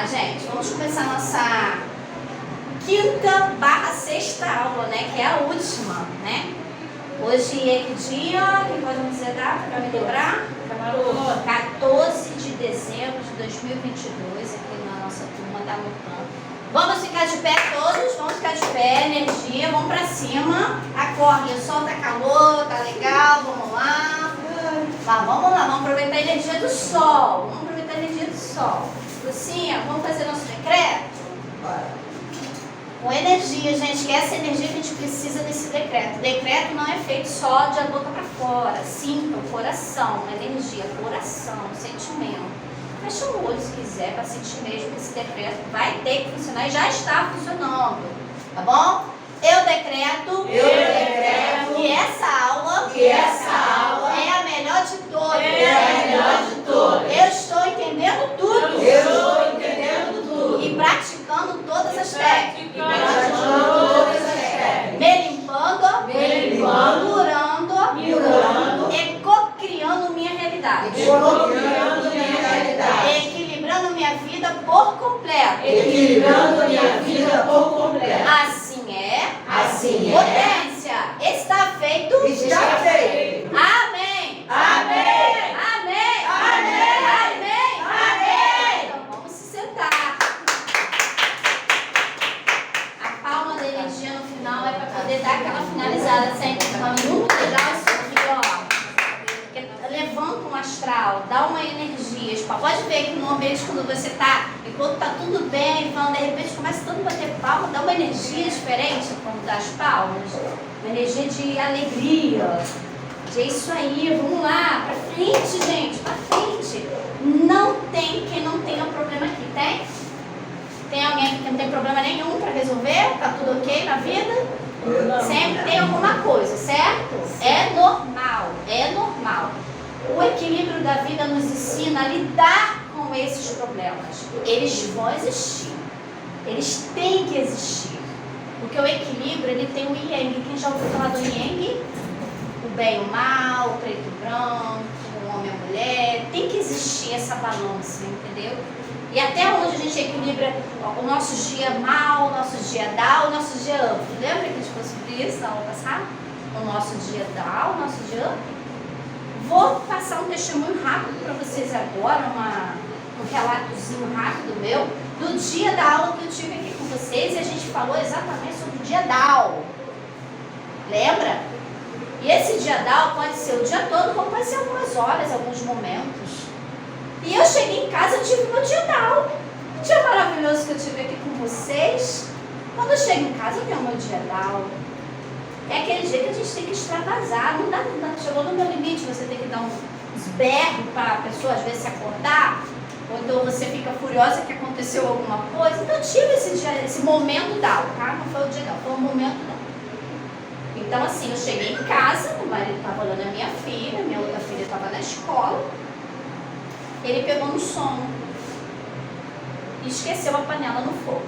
lá, gente. Vamos começar a nossa quinta/sexta aula, né? Que é a última, né? Hoje é que dia? Quem pode me dizer data para me lembrar? 14 de dezembro de 2022, aqui na nossa turma da Mutan. Vamos ficar de pé todos, vamos ficar de pé, energia, vamos pra cima. Acorde, o sol tá calor, tá legal, vamos lá. Vamos lá, vamos aproveitar a energia do sol. Vamos aproveitar a energia do sol. Lucinha, vamos fazer nosso decreto? Bora. Com energia, gente, que é essa energia que a gente precisa desse decreto. O decreto não é feito só de a boca para fora. Sinta o coração, a energia, coração, sentimento. Fecha o olho se quiser, para sentir mesmo que esse decreto vai ter que funcionar e já está funcionando. Tá bom? Eu decreto que essa aula é a melhor de todas. Eu estou entendendo tudo. E praticando todas as técnicas. Me limpando, curando e co-criando minha realidade. Equilibrando minha vida por completo. Assim é. Potência. Está feito. Amém. Então vamos se sentar. A palma da energia no final é para poder dar aquela finalizada sempre. Então, muito legal isso aqui, ó. Levanta um astral, dá uma energia. Pode ver que no ambiente quando você está, enquanto está tudo bem, falando, de repente começa todo mundo a bater palma, dá uma energia diferente quando dá as palmas. Uma energia de alegria. É isso aí, vamos lá, pra frente, gente, pra frente. Não tem quem não tenha problema aqui, tem? Tem alguém que não tem problema nenhum pra resolver? Tá tudo ok na vida? Sempre tem alguma coisa, certo? É normal. O equilíbrio da vida nos ensina a lidar com esses problemas. Eles vão existir. Eles têm que existir. Porque o equilíbrio, ele tem o Yang. Quem já ouviu falar do Yang? O bem e o mal, o preto e o branco, o homem e a mulher. Tem que existir essa balança, entendeu? E até onde a gente equilibra o nosso dia mal, o nosso dia down, o nosso dia up. Lembra que a gente falou sobre isso na aula passada? O nosso dia down, o nosso dia up. Vou passar um testemunho rápido para vocês agora, um relatozinho rápido meu, do dia da aula que eu tive aqui com vocês, e a gente falou exatamente sobre o dia down. Lembra? E esse dia down pode ser o dia todo, como pode ser algumas horas, alguns momentos. E eu cheguei em casa e tive meu dia down. Um dia maravilhoso que eu tive aqui com vocês. Quando eu chego em casa, eu tenho meu dia down. É aquele dia que a gente tem que extravasar. Não dá, chegou no meu limite, você tem que dar uns berros para a pessoa às vezes se acordar. Ou então você fica furiosa que aconteceu alguma coisa. Então eu tive esse momento down, tá? Não foi o dia down, foi um momento down. Então assim, eu cheguei em casa, o marido estava olhando a minha filha, minha outra filha estava na escola. Ele pegou no sono e esqueceu a panela no fogo.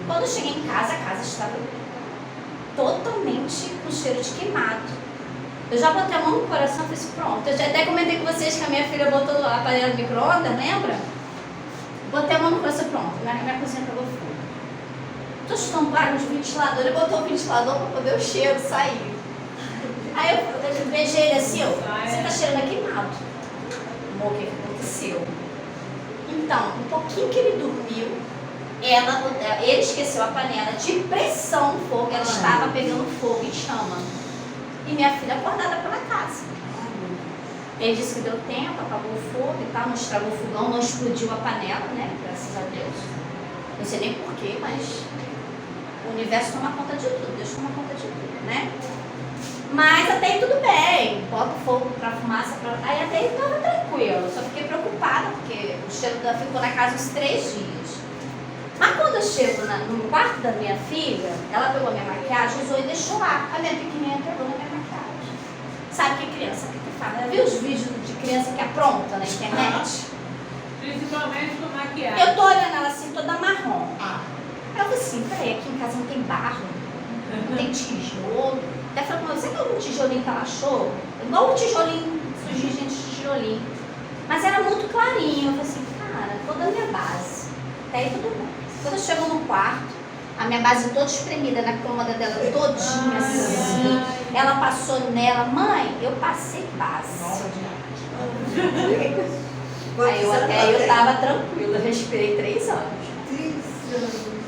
Quando eu cheguei em casa, a casa estava totalmente com cheiro de queimado. Eu já botei a mão no coração e falei assim, pronto. Eu já até comentei com vocês que a minha filha botou a panela no micro-ondas, lembra? Botei a mão no coração e pronto. Minha cozinha pegou fogo. Estou chutando barulho de ventilador. Ele botou o ventilador para poder o cheiro sair. Aí eu beijei ele assim, você está cheirando a queimado. Amor, o que aconteceu? Então, um pouquinho que ele dormiu, ele esqueceu a panela de pressão no fogo, ela estava pegando fogo em chama. E minha filha acordada pela casa. Ele disse que deu tempo, apagou o fogo e tal, não estragou o fogão, não explodiu a panela, né? Graças a Deus. Não sei nem porquê, mas o universo toma conta de tudo, Deus toma conta de tudo, né? Mas até aí tudo bem, bota o fogo pra fumaça, aí até aí estava tranquilo. Só fiquei preocupada, porque o cheiro ficou na casa uns 3 dias. Mas quando eu chego no quarto da minha filha, ela pegou a minha maquiagem, usou e deixou lá. A minha pequenininha pegou na minha maquiagem. Sabe que criança que faz? Já viu os vídeos de criança que apronta na internet? Principalmente com maquiagem. Eu tô olhando ela assim, toda marrom. Eu falei assim, peraí, aqui em casa não tem barro, não tem tijolo. Até falei, você que algum tijolinho que ela achou? Igual o tijolinho, surgiu gente de tijolinho. Mas era muito clarinho. Eu falei assim, cara, toda a minha base. até aí tudo bem. Quando eu chego no quarto, a minha base toda espremida na cômoda dela, todinha assim. Ela passou nela. Mãe, eu passei base. Aí eu tava tranquila, respirei 3 anos.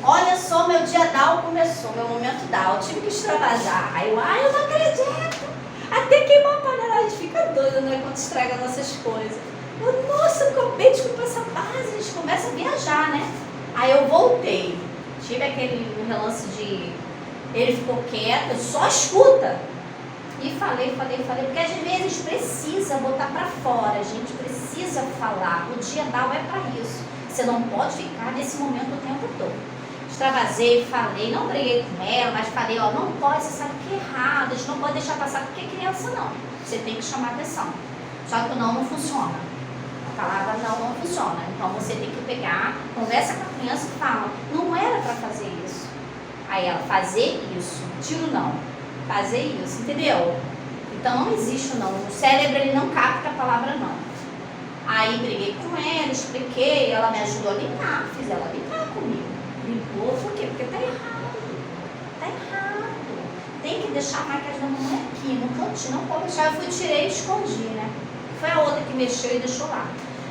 Olha só, meu dia Down começou, meu momento Down. Eu tive que extravasar. Aí eu não acredito. Até queimou a panela, a gente fica doida, né, quando estraga nossas coisas. Nossa, eu acabei de comprar essa base, a gente começa a viajar, né? Aí eu voltei. Tive aquele relance de... Ele ficou quieto, só escuta. E falei, porque às vezes precisa botar pra fora, a gente precisa falar. O dia Down é pra isso. Você não pode ficar nesse momento o tempo todo. Extravasei, falei, não briguei com ela, mas falei, ó, não pode, você sabe que é errado, a gente não pode deixar passar porque é criança não. Você tem que chamar atenção. Só que o não funciona. A palavra não funciona. Então você tem que pegar, conversa com a criança e fala, não era pra fazer isso. Aí ela, fazer isso, tira o não. Fazer isso, entendeu? Então não existe o não. O cérebro ele não capta a palavra não. Aí briguei com ela, expliquei, ela me ajudou a limpar, fiz ela limpar comigo. Limpou, por quê? Porque tá errado. Tá errado. Tem que deixar a maquiagem da mamãe aqui, no cantinho, não pode deixar. Eu fui, tirei e escondi, né? Foi a outra que mexeu e deixou lá.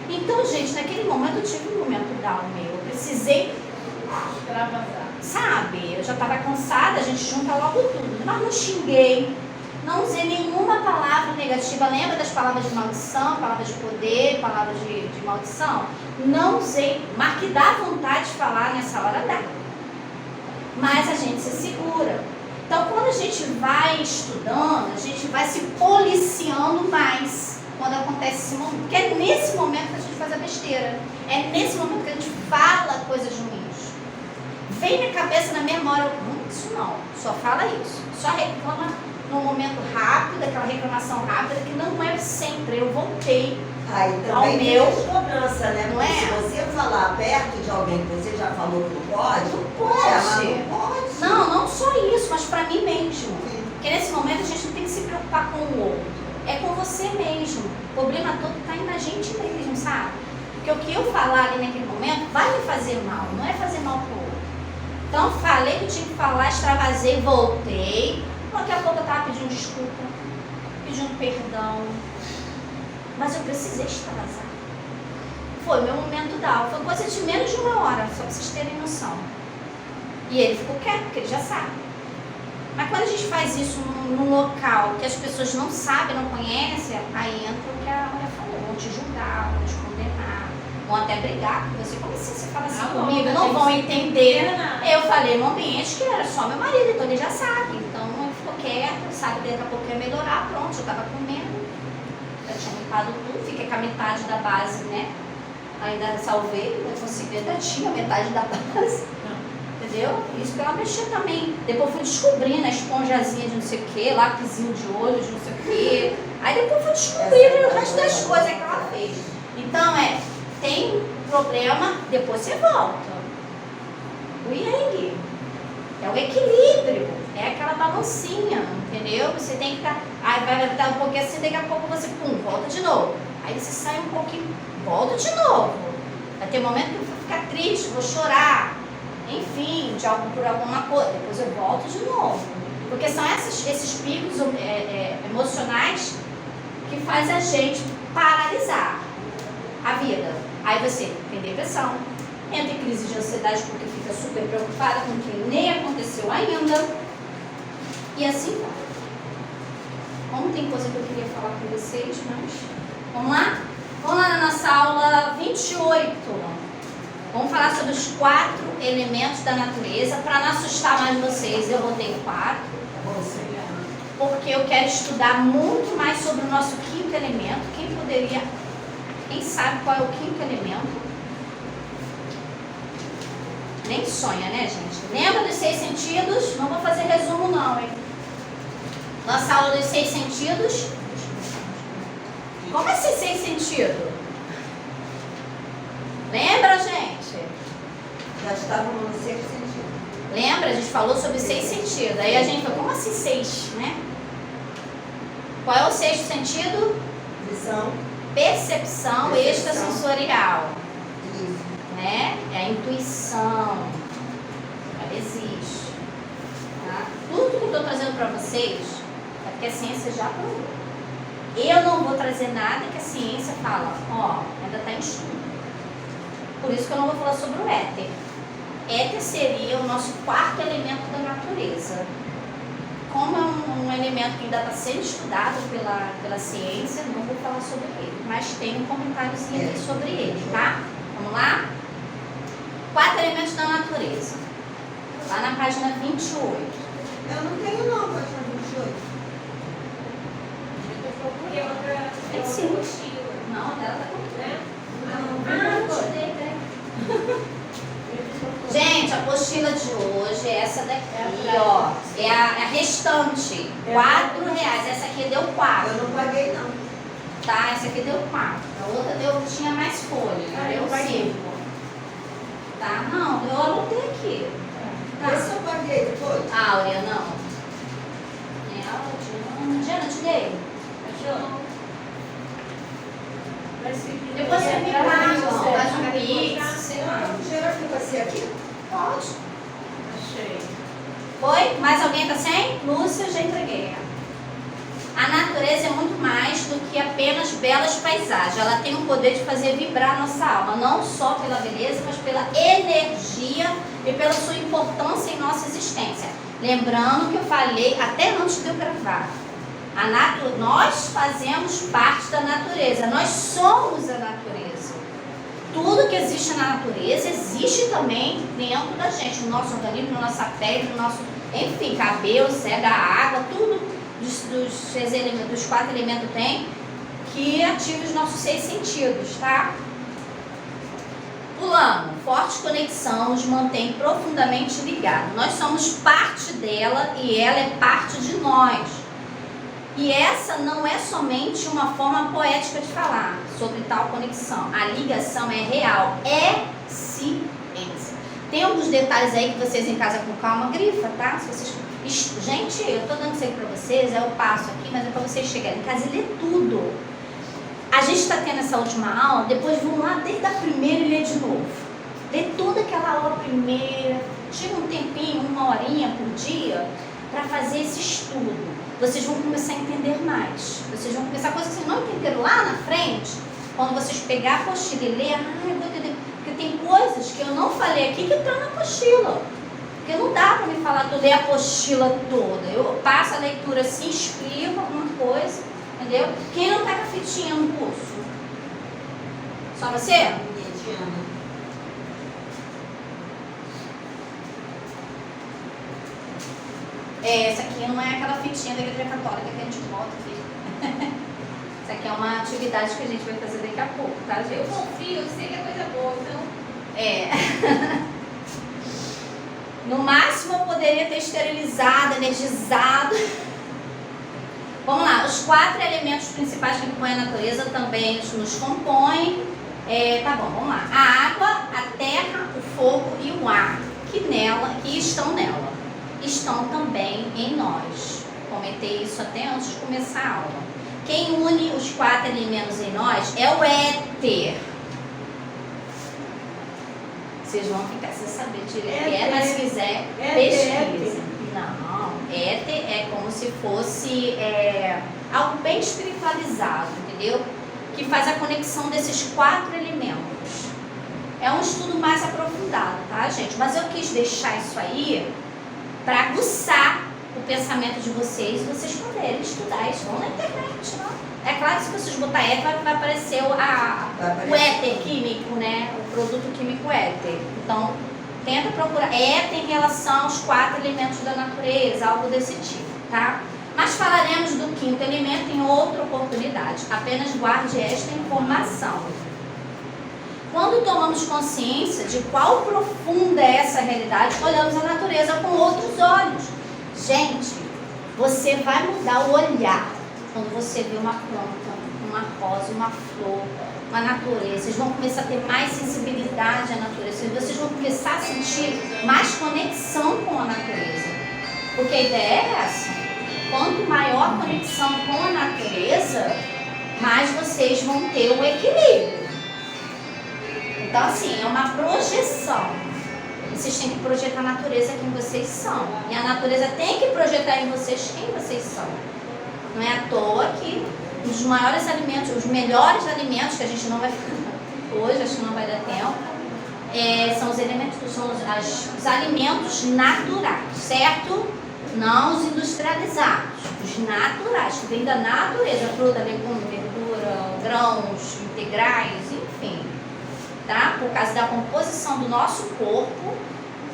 Então, gente, naquele momento eu tive um momento down meu. Eu precisei extravasar. Sabe? Eu já estava cansada, a gente junta logo tudo. Mas não xinguei, não usei nenhuma palavra negativa. Lembra das palavras de maldição, palavras de poder, palavras de maldição? Não usei, mas que dá vontade de falar nessa hora dá. Mas a gente se segura. Então, quando a gente vai estudando, a gente vai se policiando mais quando acontece esse momento. Porque é nesse momento que a gente faz a besteira. É nesse momento que a gente fala coisas ruins. Vem na cabeça, na mesma hora, isso não, só fala isso. Só reclama num momento rápido, aquela reclamação rápida, que não é sempre. Eu voltei Aí ao também tem meu. cobrança, né? Não Porque é? se você falar perto de alguém que você já falou que não pode, Não pode. ela não pode. Não só isso, mas pra mim mesmo. Porque nesse momento a gente não tem que se preocupar com o outro. É com você mesmo. O problema todo tá aí na gente mesmo, sabe? Porque o que eu falar ali naquele momento vai me fazer mal, não é fazer mal pro outro. Então falei que eu tinha que falar, extravasei, voltei. Daqui a pouco eu estava pedindo desculpa, pedindo perdão. Mas eu precisei extravasar. Foi meu momento down. Foi coisa de menos de 1 hora, só para vocês terem noção. E ele ficou quieto, porque ele já sabe. Mas quando a gente faz isso num local que as pessoas não sabem, não conhecem, aí entra o que a mulher falou. Vão te julgar, vão te condenar, vão até brigar com você. Como assim você fala assim comigo? Não vão entender. Eu falei no ambiente que era só meu marido, então ele já sabe. Então ele ficou quieto, sabe que daqui a pouco ia melhorar, pronto, eu estava comendo. Já tinha limpado tudo, fiquei com a metade da base, né? Ainda salvei, eu consegui, ainda tinha metade da base. Entendeu? Isso que ela mexia também. Depois fui descobrindo a esponjazinha de não sei o que, lápisinho de olho de não sei o que. Aí depois fui descobrindo o resto das coisas que ela fez. Então tem problema, depois você volta. O yang é o equilíbrio, é aquela balancinha, entendeu? Você tem que estar. Aí vai dar um pouquinho assim, daqui a pouco você volta de novo. Aí você sai um pouquinho, volta de novo. Vai ter um momento que eu vou ficar triste, vou chorar. Enfim, por alguma coisa, depois eu volto de novo. Porque são esses picos emocionais que faz a gente paralisar a vida. Aí você tem depressão, entra em crise de ansiedade porque fica super preocupada com o que nem aconteceu ainda. E assim vai. Como tem coisa que eu queria falar com vocês, mas vamos lá? Vamos lá na nossa aula 28. Vamos falar sobre os 4 elementos da natureza. Para não assustar mais vocês, eu botei 4. Porque eu quero estudar muito mais sobre o nosso 5º elemento. Quem sabe qual é o 5º elemento? Nem sonha, né, gente? Lembra dos 6 sentidos? Não vou fazer resumo não, hein? Nossa aula dos 6 sentidos. Como assim 6 sentidos? Lembra, gente? Já estávamos no 6º sentido. Lembra? A gente falou sobre 6 sentidos. Aí a gente falou, como assim 6, né? Qual é o 6º sentido? Visão. Percepção extrasensorial. Isso. Né? É a intuição. Ela existe. Tá? Tudo que eu estou trazendo para vocês é porque a ciência já provou. Eu não vou trazer nada que a ciência fala, ó, ainda está em estudo. Por isso que eu não vou falar sobre o éter. Éter seria o nosso quarto elemento da natureza. Como é um elemento que ainda está sendo estudado pela ciência, não vou falar sobre ele, mas tem um comentáriozinho aqui sobre ele, tá? Vamos lá? 4 elementos da natureza. Lá na página 28. Eu não tenho não, página 28. Tem sim. Não, dela tá com Né? te dei, peraí. Gente, a apostila de hoje é essa daqui, ó. É a restante. R$4. Essa aqui deu 4. Eu não paguei não. Tá? Essa aqui deu 4. A outra tinha mais folha. Deu 5. Tá? Não, eu anotei aqui. Tá. Esse eu paguei depois. Áurea, não. Diana, te dei? Depois você me paga, faz um pix, sei lá. Será que vai ser aqui? Pode. Achei. Foi? Mais alguém tá sem? Lúcia, eu já entreguei. A natureza é muito mais do que apenas belas paisagens. Ela tem o poder de fazer vibrar a nossa alma, não só pela beleza, mas pela energia e pela sua importância em nossa existência. Lembrando que eu falei até antes de eu gravar. Nós fazemos parte da natureza, nós somos a natureza. Tudo que existe na natureza existe também dentro da gente, no nosso organismo, na nossa pele, no nosso, enfim, cabelo, seda, água, tudo dos 4 elementos tem que ativa os nossos 6 sentidos, tá? Pulando, forte conexão nos mantém profundamente ligados. Nós somos parte dela e ela é parte de nós. E essa não é somente uma forma poética de falar sobre tal conexão. A ligação é real, é ciência. Tem alguns detalhes aí que vocês em casa com calma grifa, tá? Se vocês... Gente, eu tô dando isso aí pra vocês, eu passo aqui, mas é pra vocês chegarem em casa e ler tudo. A gente está tendo essa última aula, depois vão lá desde a primeira e ler de novo. Lê toda aquela aula primeira, tira um tempinho, 1 horinha por dia, para fazer esse estudo. Vocês vão começar a entender mais. Vocês vão começar coisas que vocês não entenderam lá na frente. Quando vocês pegar a apostila e ler, eu vou entender. Porque tem coisas que eu não falei aqui que estão na apostila. Porque não dá para me falar toda a apostila toda. Eu passo a leitura assim, explico alguma coisa, entendeu? Quem não pega fitinha no curso? Só você? Diana. Essa aqui não é aquela fitinha da igreja católica que a gente bota aqui. Essa aqui é uma atividade que a gente vai fazer daqui a pouco, tá, gente? Eu confio, eu sei que é coisa boa, então. No máximo eu poderia ter esterilizado, energizado. Vamos lá, os 4 elementos principais que compõem a natureza também nos compõem. Tá bom, vamos lá. A água, a terra, o fogo e o ar, que estão nela. Estão também em nós. Comentei isso até antes de começar a aula. Quem une os 4 elementos em nós é o éter. Vocês vão ficar sem saber direito o que é, mas se quiser, pesquisa. Não, éter é como se fosse algo bem espiritualizado, entendeu? Que faz a conexão desses 4 elementos. É um estudo mais aprofundado, tá, gente? Mas eu quis deixar isso aí para aguçar o pensamento de vocês poderem estudar isso. Vão na internet, não? É claro que se vocês botar éter, vai aparecer o éter químico, né? O produto químico éter. Então, tenta procurar éter em relação aos 4 elementos da natureza, algo desse tipo, tá? Mas falaremos do 5º elemento em outra oportunidade. Apenas guarde esta informação. Quando tomamos consciência de qual profunda é essa realidade, olhamos a natureza com outros olhos. Gente, você vai mudar o olhar quando você vê uma planta, uma rosa, uma flor, uma natureza. Vocês vão começar a ter mais sensibilidade à natureza. Vocês vão começar a sentir mais conexão com a natureza. Porque a ideia é essa. Quanto maior a conexão com a natureza, mais vocês vão ter o equilíbrio. Então, assim, é uma projeção. Vocês têm que projetar a natureza quem vocês são. E a natureza tem que projetar em vocês quem vocês são. Não é à toa que os maiores alimentos, os melhores alimentos, que a gente não vai ficar hoje, acho que não vai dar tempo, são os elementos, são os alimentos naturais, certo? Não os industrializados, os naturais, que vêm da natureza, fruta, legume, verdura, grãos integrais, enfim. Tá? Por causa da composição do nosso corpo,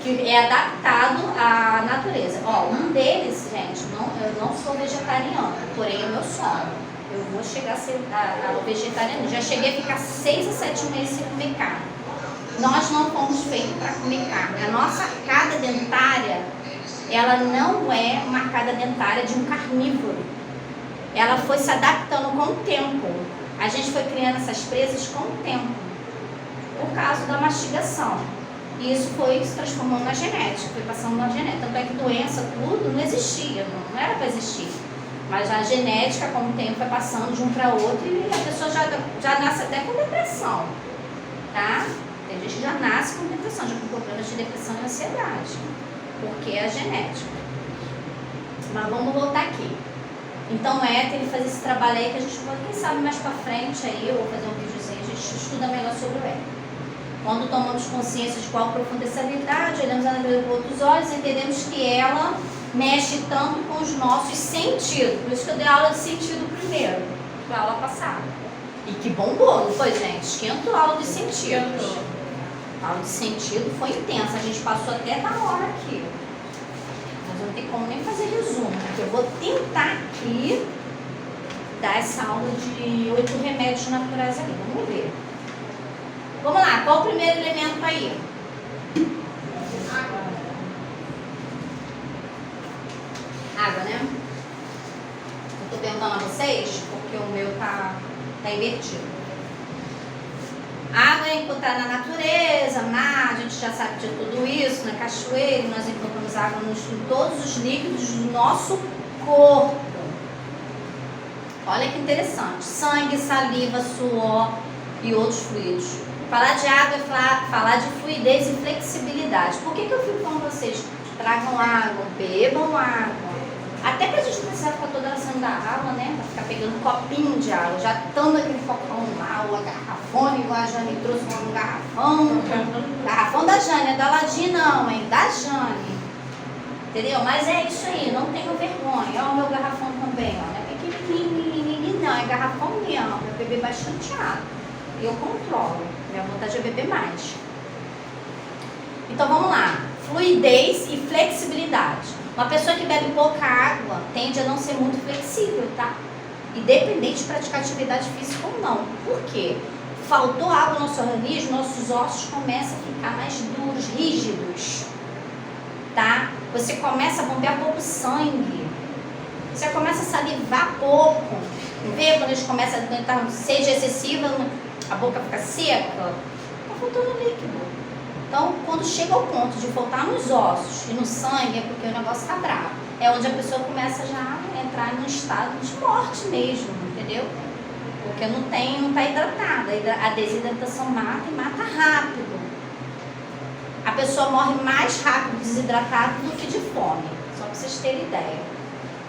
que é adaptado à natureza. Ó, um deles, gente, eu não sou vegetariana, porém é meu sonho. Eu vou chegar a ser ao vegetariano. Já cheguei a ficar 6 a 7 meses sem comer carne. Nós não fomos feitos para comer carne. A nossa arcada dentária, ela não é uma arcada dentária de um carnívoro. Ela foi se adaptando com o tempo. A gente foi criando essas presas com o tempo, por causa da mastigação. E isso foi se transformando na genética, foi passando na genética. Tanto é que doença, tudo, não existia, não era para existir. Mas a genética, com o tempo, foi passando de um para outro e a pessoa já nasce até com depressão, tá? Tem gente que já nasce com depressão, já com problemas de depressão e ansiedade, porque é a genética. Mas vamos voltar aqui. Então, ele faz esse trabalho aí que a gente pode, quem sabe mais para frente, aí eu vou fazer um videozinho, a gente estuda melhor sobre o éter. Quando tomamos consciência de qual profunda essa habilidade, olhamos a natureza com outros olhos, entendemos que ela mexe tanto com os nossos sentidos. Por isso que eu dei aula de sentido primeiro, foi a aula passada. E que bombou, não foi, gente? Esquentou a aula de sentidos. A aula de sentido foi intensa, a gente passou até na hora aqui. Mas eu não tenho como nem fazer resumo, porque eu vou tentar aqui dar essa aula de 8 remédios naturais ali. Vamos ver. Vamos lá, qual o primeiro elemento aí? Água, né? Eu tô perguntando a vocês porque o meu tá invertido. Água é encontrada na natureza, mar, a gente já sabe de tudo isso, na cachoeira, nós encontramos água em todos os líquidos do nosso corpo. Olha que interessante, sangue, saliva, suor e outros fluidos. Falar de água é falar de fluidez e flexibilidade. Por que eu fico com vocês? Tragam água, bebam água. Até pra gente não precisar ficar toda hora saindo da água, né? Pra ficar pegando um copinho de água, já estando aquele copão lá, ou a garrafone, igual a Jane trouxe um garrafão. Garrafão da Jane, é da Ladim não, hein? Da Jane. Entendeu? Mas é isso aí, não tenho vergonha. Olha o meu garrafão também, ó. Não é pequenininho, não, é garrafão mesmo, pra beber bastante água. Eu controlo, minha vontade é beber mais. Então vamos lá, fluidez e flexibilidade. Uma pessoa que bebe pouca água tende a não ser muito flexível, tá? Independente de praticar atividade física ou não. Por quê? Faltou água no nosso organismo, nossos ossos começam a ficar mais duros, rígidos, tá? Você começa a bombear pouco sangue, você começa a salivar pouco. Vê quando a gente começa a tentar sede excessiva, a boca fica seca, tá faltando líquido. Então, quando chega ao ponto de faltar nos ossos e no sangue, é porque o negócio tá bravo. É onde a pessoa começa já a entrar num estado de morte mesmo, entendeu? Porque não tá hidratada. A desidratação mata e mata rápido. A pessoa morre mais rápido desidratada do que de fome. Só para vocês terem ideia.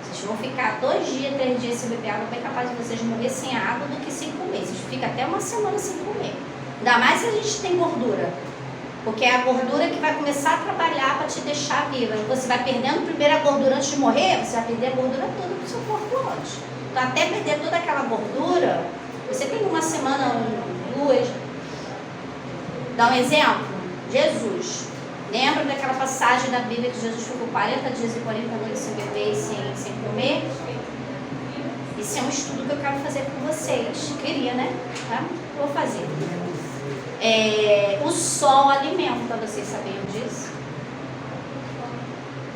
Vocês vão ficar 2 dias, 3 dias sem beber água, bem capaz de vocês morrer sem água do que sem comer. Vocês ficam até uma semana sem comer. Ainda mais se a gente tem gordura. Porque é a gordura que vai começar a trabalhar para te deixar viva. Você vai perdendo primeiro a gordura antes de morrer, você vai perder a gordura toda do seu corpo antes. Então, até perder toda aquela gordura, você tem uma semana, 2. Dá um exemplo? Jesus. Lembra daquela passagem da Bíblia que Jesus ficou 40 dias e 40 noites sem beber e sem comer? Isso é um estudo que eu quero fazer com vocês. Queria, né? Tá? Vou fazer. O sol alimenta, vocês sabiam disso?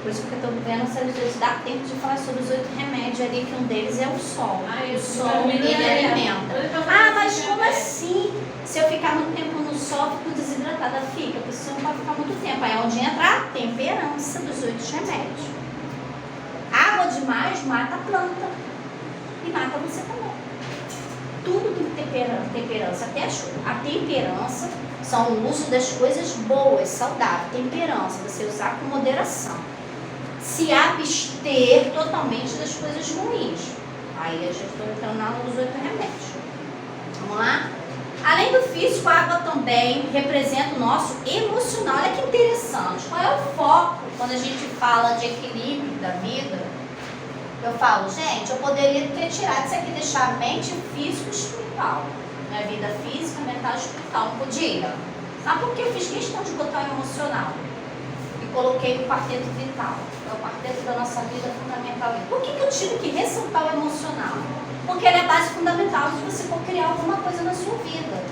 Por isso que eu estou vendo se dá tempo de falar sobre os 8 remédios ali, que um deles é o sol. O sol, ele alimenta. Ah, mas como assim? Se eu ficar muito tempo no sol, fico desidratada. Fica, porque você não pode ficar muito tempo. Aí é onde entra a temperança dos 8 remédios. Água demais mata a planta. E mata você também. tudo tem temperança. Até a temperança são o uso das coisas boas, saudáveis. Temperança, você usar com moderação. Se abster totalmente das coisas ruins. Aí a gente está entrando nos 8 remédios. Vamos lá? Além do físico, a água também representa o nosso emocional. Olha que interessante. Qual é o foco quando a gente fala de equilíbrio da vida? Eu falo, gente, eu poderia ter tirado isso aqui, deixar a mente, físico e espiritual. Minha vida física, mental e espiritual. Não podia. Sabe por que eu fiz questão de botar o emocional? E coloquei o quarteto vital. É o quarteto da nossa vida fundamental. Por que eu tive que ressaltar o emocional? Porque ele é a base fundamental de você for criar alguma coisa na sua vida.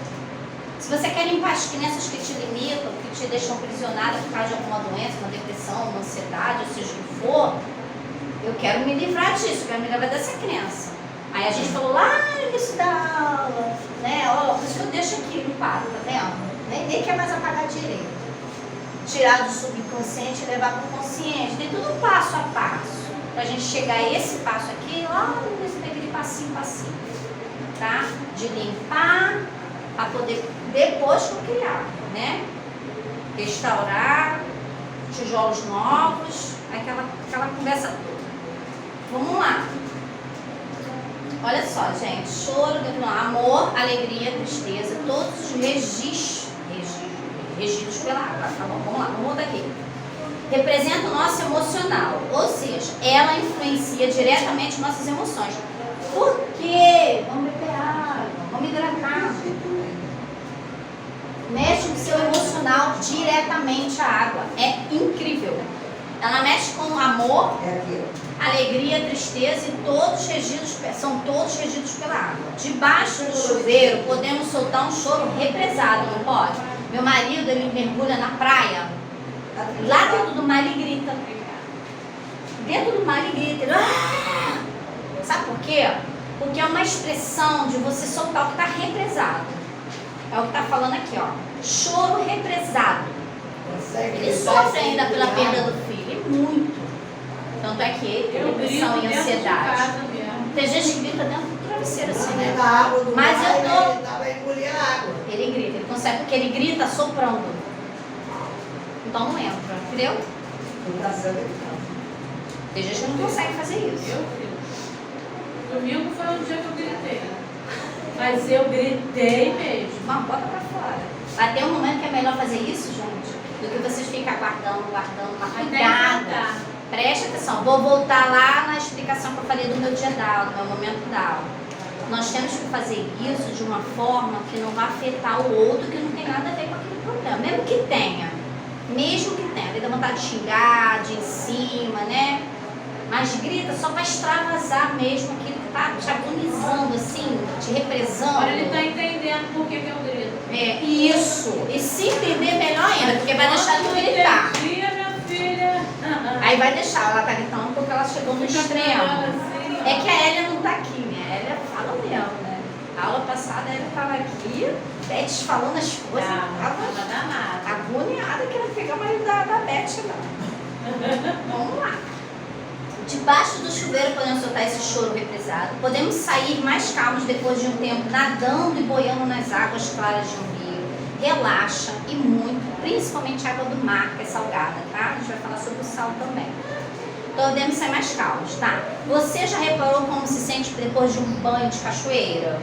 Se você quer limpar as crenças que te limitam, que te deixam aprisionada por causa de alguma doença, uma depressão, uma ansiedade, ou seja o que for, eu quero me livrar disso, eu quero me livrar dessa crença. Aí a gente falou lá no início da aula, né? Ó, por isso que eu deixo aqui limpado, tá vendo? Nem quer mais apagar direito. Tirar do subconsciente e levar para o consciente. Tem tudo um passo a passo. Pra gente chegar a esse passo aqui, lá no início daquele passinho, tá? De limpar, a poder depois criar, né? Restaurar, tijolos novos, aquela conversa toda. Vamos lá. Olha só, gente. Choro, amor, alegria, tristeza, todos os regidos pela água. Tá bom? Vamos lá, vamos voltar aqui. Representa o nosso emocional, ou seja, ela influencia diretamente nossas emoções. Por quê? Vamos beber água, vamos hidratar. Mexe com o seu emocional diretamente a água. É incrível. Ela mexe com o amor, alegria, tristeza e são todos regidos pela água. Debaixo do chuveiro podemos soltar um choro represado, não pode? Meu marido, ele mergulha na praia. Lá dentro do mar ele grita. Dentro do mar ele grita. Ah! Sabe por quê? Porque é uma expressão de você soltar o que está represado. É o que está falando aqui, ó. Choro represado. Ele sofre ainda pela perda do filho. Muito. Tanto é que ele tem depressão e ansiedade. Tem gente que grita dentro do travesseiro assim, né? Mas eu tô. Ele grita, ele consegue, porque ele grita soprando. Então não entra, entendeu? Tem gente que não consegue fazer isso. Domingo foi um dia que eu gritei. Mas eu gritei mesmo. Não, bota pra fora. Vai ter um momento que é melhor fazer isso, gente, do que vocês ficar guardando, cuidado. Preste atenção, vou voltar lá na explicação que eu falei do meu dia da aula, do meu momento da aula. Nós temos que fazer isso de uma forma que não vai afetar o outro, que não tem nada a ver com aquele problema. Mesmo que tenha, dá vontade de xingar, de ir em cima, né? Mas grita só para extravasar mesmo aquilo que está te agonizando, assim, te represando. Agora ele está entendendo por que eu grito. É, isso. E se entender melhor ainda, porque vai deixar de gritar. Entendi, minha filha. Aí vai deixar, ela tá gritando porque ela chegou no extremo. É que a Hélia não tá aqui, né? A Hélia fala mesmo, né? A aula passada a Hélia tava aqui, Beth falando as coisas, tava danada. agoniada, querendo pegar o marido da Beth lá. Vamos lá. Debaixo do chuveiro podemos soltar esse choro represado. Podemos sair mais calmos depois de um tempo nadando e boiando nas águas claras de um rio. Relaxa e muito, principalmente a água do mar, que é salgada, tá? A gente vai falar sobre o sal também. Então podemos sair mais calmos, tá? Você já reparou como se sente depois de um banho de cachoeira?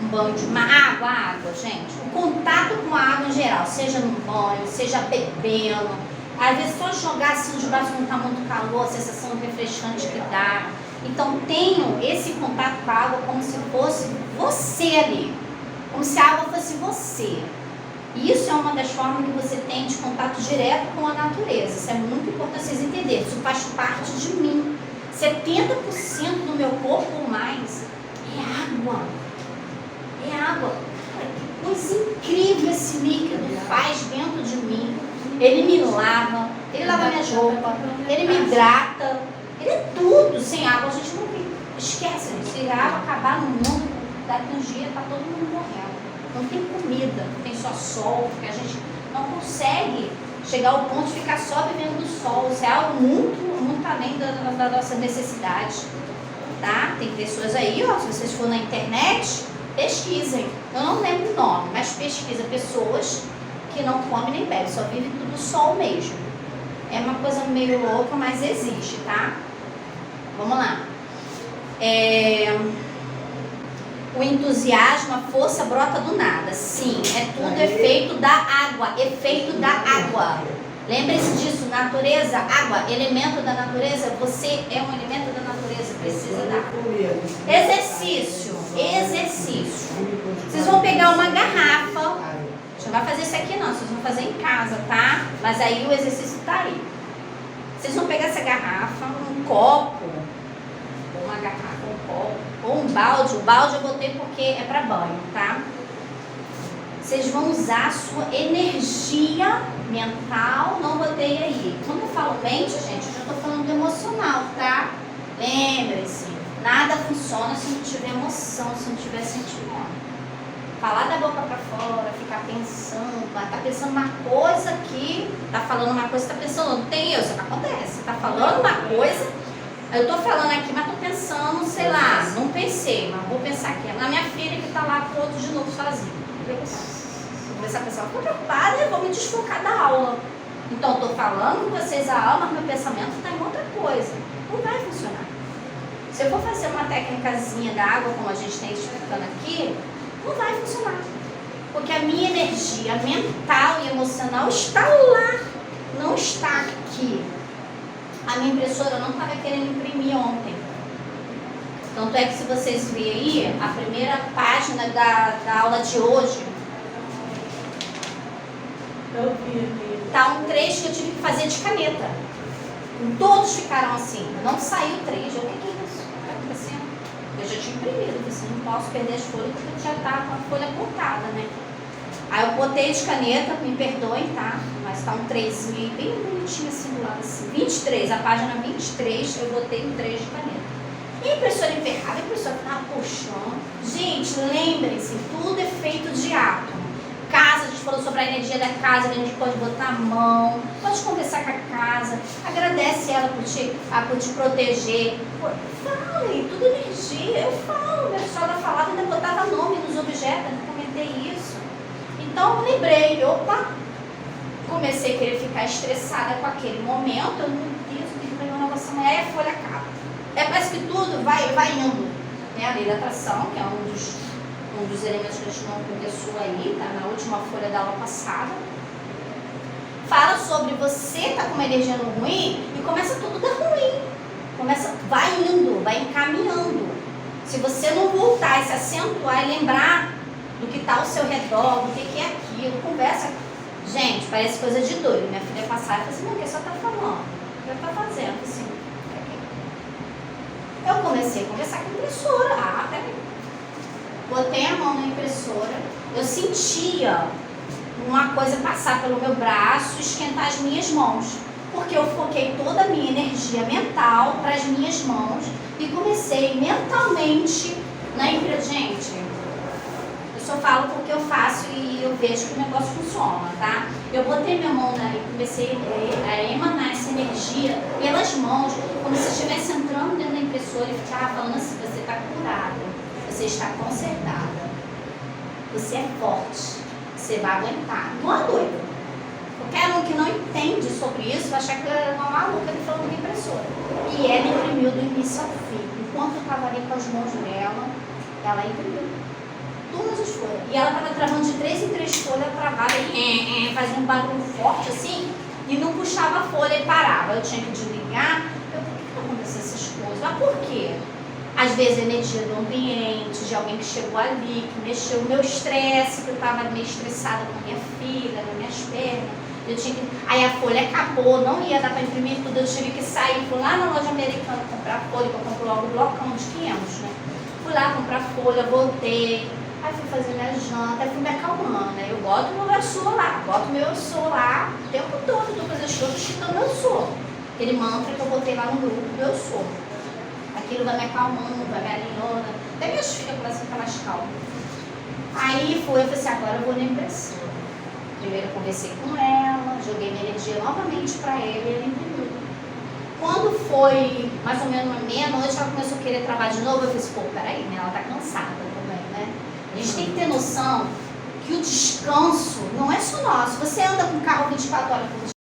Um banho de mar? Água, gente. O contato com a água em geral, seja no banho, seja bebendo. Às vezes só jogar assim nos braços quando está muito calor, a sensação refrescante que dá. Então tenham esse contato com a água como se fosse você ali. Como se a água fosse você. E isso é uma das formas que você tem de contato direto com a natureza. Isso é muito importante vocês entenderem. Isso faz parte de mim. 70% do meu corpo ou mais é água. É água. Que coisa incrível esse líquido faz dentro de mim. Ele me lava, ele lava minhas roupas, ele me hidrata, ele é tudo. Sem água a gente não vive. Esquece, gente. Se a água acabar no mundo, daqui uns dias está todo mundo morrendo. Não tem comida, não tem só sol, porque a gente não consegue chegar ao ponto de ficar só vivendo do sol. Isso é algo muito além da nossa necessidade. Tá? Tem pessoas aí, ó, se vocês forem na internet, Pesquisem. Eu não lembro o nome, mas pesquisa pessoas que não comem nem bebem, só vivem tudo sol mesmo. É uma coisa meio louca, mas existe, tá? Vamos lá. O entusiasmo, a força brota do nada. Sim, é tudo efeito da água. Efeito da água. Lembre-se disso, natureza, água, elemento da natureza. Você é um elemento da natureza, precisa dar. Exercício. Vocês vão pegar uma garrafa. Não vai fazer isso aqui não, vocês vão fazer em casa, tá? Mas aí o exercício tá aí. Vocês vão pegar essa garrafa, um copo, ou uma garrafa, um copo, ou um balde. O balde eu botei porque é para banho, tá? Vocês vão usar a sua energia mental, não botei aí. Quando eu falo mente, gente, eu já tô falando do emocional, tá? Lembre-se, nada funciona se não tiver emoção, se não tiver sentimento. Falar da boca para fora, ficar pensando, tá pensando uma coisa aqui, tá falando uma coisa, tá pensando, não tem eu, isso que acontece, tá falando uma coisa, eu tô falando aqui, mas tô pensando, sei lá, não pensei, mas vou pensar aqui, na minha filha que tá lá todo de novo sozinha, vou começar a pensar, tô preocupada, eu vou me desfocar da aula, então eu tô falando com vocês a aula, mas meu pensamento tá em outra coisa, não vai funcionar. Se eu for fazer uma técnicazinha da água, como a gente tem explicando aqui, não vai funcionar, porque a minha energia mental e emocional está lá, não está aqui. A minha impressora não estava querendo imprimir ontem, tanto é que se vocês verem aí, a primeira página da aula de hoje, tá um trecho que eu tive que fazer de caneta, todos ficaram assim, não saiu o trecho, o que é isso? O que está acontecendo? Eu já tinha imprimido, assim, não posso perder as folhas porque já está com a folha cortada, né? Aí eu botei de caneta, me perdoem, tá? Mas tá um 3 bem bonitinho assim do lado, assim. 23, a página 23, eu botei um 3 de caneta. E a impressora emperrada, a impressora ficava puxando. Gente, lembrem-se, tudo é feito de átomo. Casa, a gente falou sobre a energia da casa, que a gente pode botar a mão, pode conversar com a casa, agradece ela por te proteger. Falem, tudo energia, eu falo, minha sogra falava, ainda botava nome nos objetos, ainda comentei isso. Então eu lembrei, opa, comecei a querer ficar estressada com aquele momento, eu, meu Deus, eu tenho que pegar um negócio amanhã, e a folha acaba. Parece que tudo vai indo, né? A lei da atração, que é um dos elementos que a gente não conversou aí, tá? Na última folha da aula passada. Fala sobre você tá com uma energia no ruim e começa tudo a dar ruim. Vai indo, vai encaminhando. Se você não voltar e se acentuar e lembrar do que está ao seu redor, do que é aquilo, conversa. Gente, parece coisa de doido. Minha filha passava e falou assim, não, o que você está falando? O que você está fazendo? Assim, eu comecei a conversar com a impressora. Peraí. Botei a mão na impressora, eu sentia uma coisa passar pelo meu braço e esquentar as minhas mãos. Porque eu foquei toda a minha energia mental para as minhas mãos e comecei mentalmente na impressora. Gente, eu só falo porque eu faço e eu vejo que o negócio funciona, tá? Eu botei minha mão e comecei a emanar essa energia pelas mãos, como se estivesse entrando dentro da impressora e ficava falando assim, você está curada, você está consertada, você é forte, você vai aguentar. Não é doido. Qualquer um que não entende sobre isso vai achar que é uma maluca de falando de impressora. E ela imprimiu do início ao fim. Enquanto eu estava ali com as mãos dela, ela imprimiu todas as folhas. E ela estava travando de 3 em 3 folhas travada e fazia um barulho forte assim, e não puxava a folha e parava. Eu tinha que desligar. Eu falei, por que acontecem essas coisas? Mas por quê? Às vezes a energia do ambiente, de alguém que chegou ali, que mexeu o meu estresse, que eu estava meio estressada com a minha filha, com minhas pernas. Aí a folha acabou, não ia dar para imprimir tudo, eu tive que sair, fui lá na loja americana comprar folha, que eu compro logo um blocão de 500, né? Fui lá comprar folha, voltei, aí fui fazer minha janta, aí fui me acalmando, né? Eu boto meu eu sou lá, o tempo todo, estou fazendo show, escutando eu sou. Aquele mantra que eu botei lá no grupo do eu sou. Aquilo vai me acalmando, vai me alinhando, até minhas filhas começam a ficar mais calmas. Aí eu falei assim, agora eu vou na impressora. Primeiro eu conversei com ela, joguei minha energia novamente para ela e ela imprimiu. Quando foi mais ou menos uma meia-noite, ela começou a querer trabalhar de novo. Eu falei assim, pô, peraí, né? Ela tá cansada também, né? gente tem que ter noção que o descanso não é só nosso. Você anda com o carro 24 horas por dia.